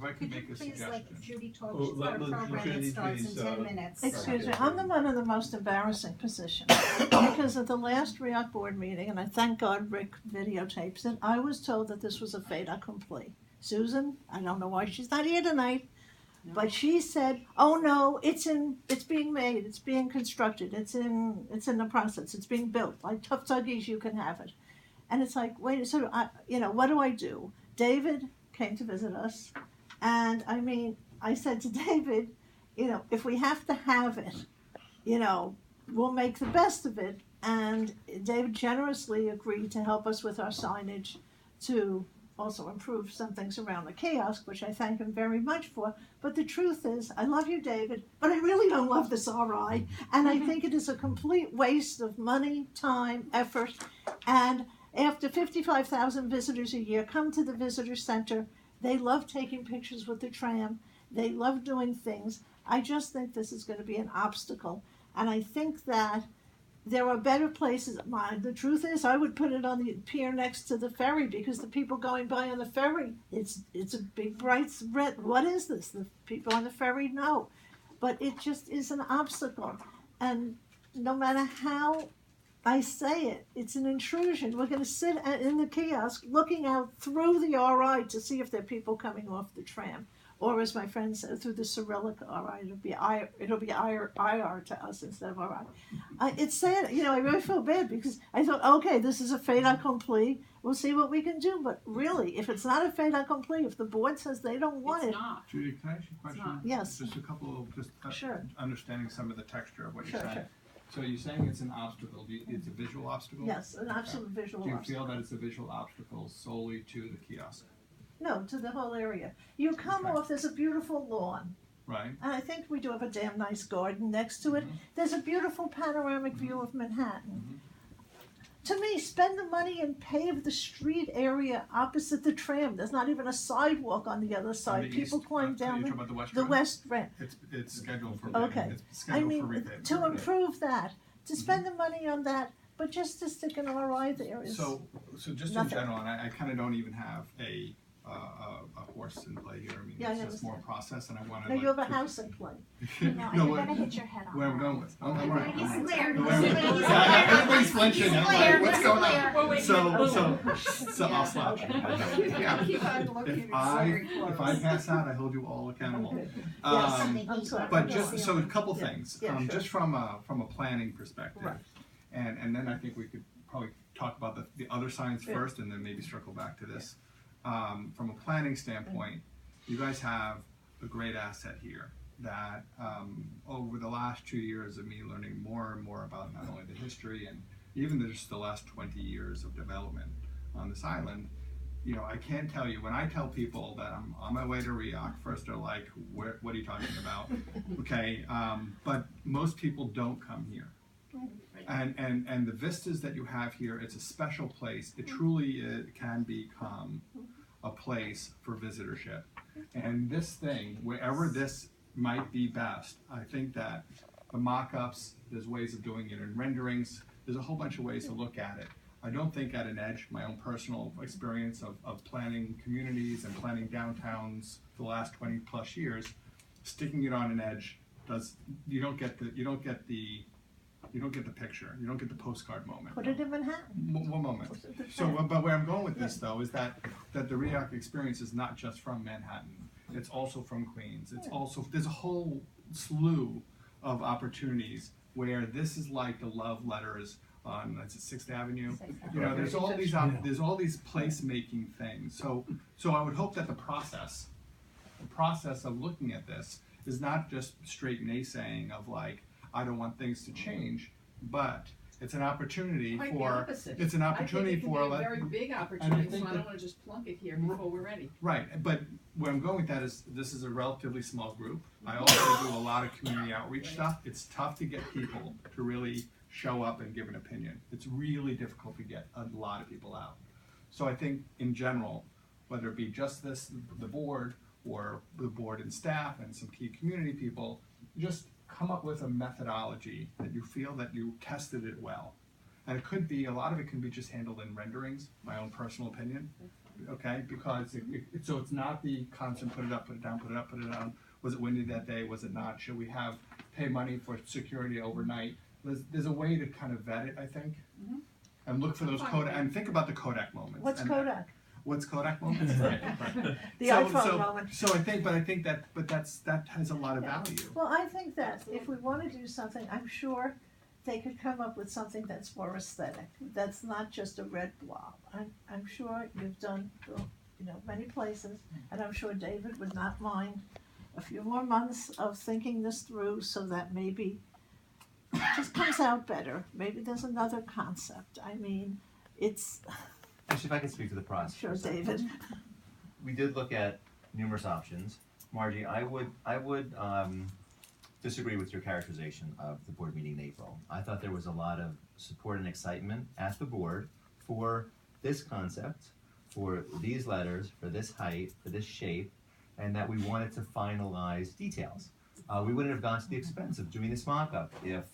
I could make a suggestion. Please let Judy talk. Oh, She's got a let program Judy that starts in please, 10 minutes. Excuse me, I'm the one in the most embarrassing position. Because at the last RIOC board meeting, and I thank God Rick videotapes it, I was told that this was a fait accompli. Susan, I don't know why she's not here tonight, but she said, "Oh no, it's being made, it's being constructed, it's in the process, it's being built. Like Tough Tuggies, you can have it." And it's like, wait, so what do I do? David came to visit us, and I mean, I said to David, if we have to have it, we'll make the best of it. And David generously agreed to help us with our signage, to also improve some things around the kiosk, which I thank him very much for. But the truth is, I love you, David, but I really don't love this RI. And I think it is a complete waste of money, time, effort. And after 55,000 visitors a year come to the visitor center, they love taking pictures with the tram. They love doing things. I just think this is going to be an obstacle. And I think that there are better places. The truth is, I would put it on the pier next to the ferry, because the people going by on the ferry, it's a big bright red. What is this? The people on the ferry know. But it just is an obstacle. And no matter how I say it, it's an intrusion. We're going to sit in the kiosk looking out through the RI to see if there are people coming off the tram. Or as my friend said, through the Cyrillic RI, it'll be IR to us instead of RI. It's sad, I really feel bad, because I thought, okay, this is a fait accompli. We'll see what we can do. But really, if it's not a fait accompli, if the board says they don't want It's it. not. Judy, can I ask you a question? Yes. Just a couple of, Sure. understanding some of the texture of what you're Sure, saying. So you're saying it's an obstacle. It's a visual obstacle? Yes, an absolute visual Do you obstacle. feel that it's a visual obstacle solely to the kiosk? No, to the whole area. You come Okay. off, there's a beautiful lawn. Right? And I think we do have a damn nice garden next to it. There's a beautiful panoramic view of Manhattan. To me, spend the money and pave the street area opposite the tram. There's not even a sidewalk on the other side. People climb down You're talking about the west the road? west ramp. It's scheduled for Okay. It's I scheduled mean, for repaving. to improve that, to spend the money on that, but just to stick an RI there is. So just nothing. in general, and I kind of don't even have a horse in play here. I mean, Yeah, I it's just more understand. process, and I want to. No, you have a house in play. No, No, you're what- going to hit your head on Where I'm that. going with? I'm right. He's I'm right. Blair. No, He's wait, wait. Blair. He's Yeah, Blair. everybody's flinching. He's I'm Blair. like, what's going on? Well, wait, So I'll slap you. Yeah. Keep on looking. If I pass out, I hold you all accountable. Okay. Um, I'm sorry. But just, so a couple Yeah. things, Yeah, sure. just from a planning perspective. Right. And then I think we could probably talk about the other signs Yeah. first, and then maybe circle back to this. From a planning standpoint, you guys have a great asset here that over the last 2 years of me learning more and more about not only the history and even just the last 20 years of development on this island, I can tell you, when I tell people that I'm on my way to RIOC, first they're like, what are you talking about? Okay, but most people don't come here. And the vistas that you have here, it's a special place. It truly can become a place for visitorship. And this thing, wherever this might be best, I think that the mock-ups, there's ways of doing it in renderings, there's a whole bunch of ways to look at it. I don't think at an edge, my own personal experience of planning communities and planning downtowns for the last 20 plus years, sticking it on an edge you don't get the picture, you don't get the postcard moment. Put it in Manhattan. One moment. So, but where I'm going with this though is that the RIOC experience is not just from Manhattan. It's also from Queens. It's also, there's a whole slew of opportunities where this is like the love letters on, that's 6th Avenue. There's all these place-making things. So I would hope that the process of looking at this is not just straight naysaying of like, I don't want things to change, but it's an opportunity Quite the for, opposite. it's an opportunity I think it for, can be a very big opportunity, so I don't want to just plunk it here before we're ready. right, but where I'm going with that is, this is a relatively small group. I also do a lot of community outreach stuff. It's tough to get people to really show up and give an opinion. It's really difficult to get a lot of people out. So I think in general, whether it be just the board, or the board and staff and some key community people, just come up with a methodology that you feel that you tested it well. And it could be, a lot of it can be just handled in renderings, my own personal opinion. okay, because so it's not the constant put it up, put it down, put it up, put it down. Was it windy that day? Was it not? Should we pay money for security overnight? There's a way to kind of vet it, I think, and look for those Kodak, and think about the Kodak moments. What's and Kodak? What's Kodak moments? Right. The iPhone moment. So I think that has a lot of value. Well, I think that if we want to do something, I'm sure they could come up with something that's more aesthetic. That's not just a red blob. I'm sure you've done, many places, and I'm sure David would not mind a few more months of thinking this through so that maybe it just comes out better. Maybe there's another concept. I mean, it's. Actually, if I can speak to the process. Sure, David. We did look at numerous options. Margie, I would disagree with your characterization of the board meeting in April. I thought there was a lot of support and excitement at the board for this concept, for these letters, for this height, for this shape, and that we wanted to finalize details. We wouldn't have gone to the expense of doing this mock-up if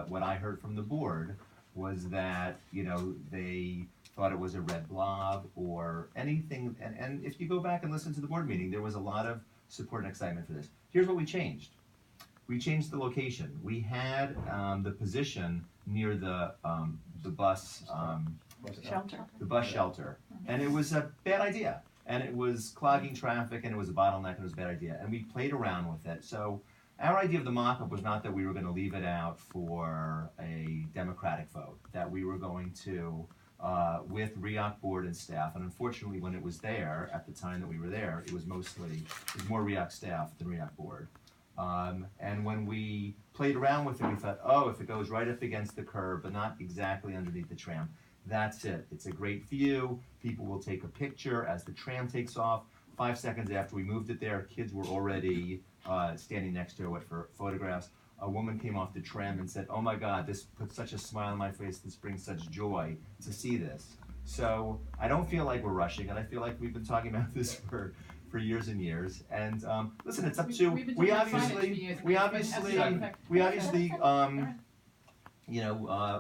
what I heard from the board was that, they thought it was a red blob or anything. And if you go back and listen to the board meeting, there was a lot of support and excitement for this. Here's what we changed. We changed the location. We had the position near the bus Shelter. the bus shelter, and it was a bad idea. And it was clogging traffic, and it was a bottleneck, and it was a bad idea. And we played around with it. So our idea of the mock-up was not that we were going to leave it out for a democratic vote, that we were going to, with RIOC board and staff, and unfortunately when it was there, at the time that we were there, it was more RIOC staff than RIOC board. And when we played around with it, we thought, if it goes right up against the curb, but not exactly underneath the tram, that's it. It's a great view. People will take a picture as the tram takes off. 5 seconds after we moved it there, kids were already standing next to it for photographs. A woman came off the tram and said, "Oh my God, this puts such a smile on my face. This brings such joy to see this." So I don't feel like we're rushing, and I feel like we've been talking about this for years and years. And listen, it's up to we obviously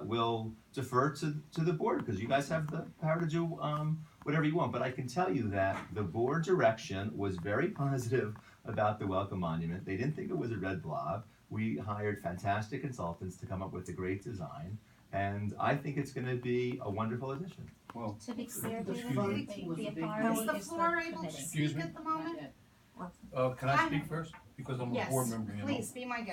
will defer to the board because you guys have the power to do whatever you want. But I can tell you that the board direction was very positive about the welcome monument. They didn't think it was a red blob. We hired fantastic consultants to come up with a great design, and I think it's going to be a wonderful addition. Well, To be clear, Excuse David, me. the Is authority the is the floor able to committee. Excuse speak me? at the moment? can I speak first? Because I'm a board member, Yes, please, be my guest.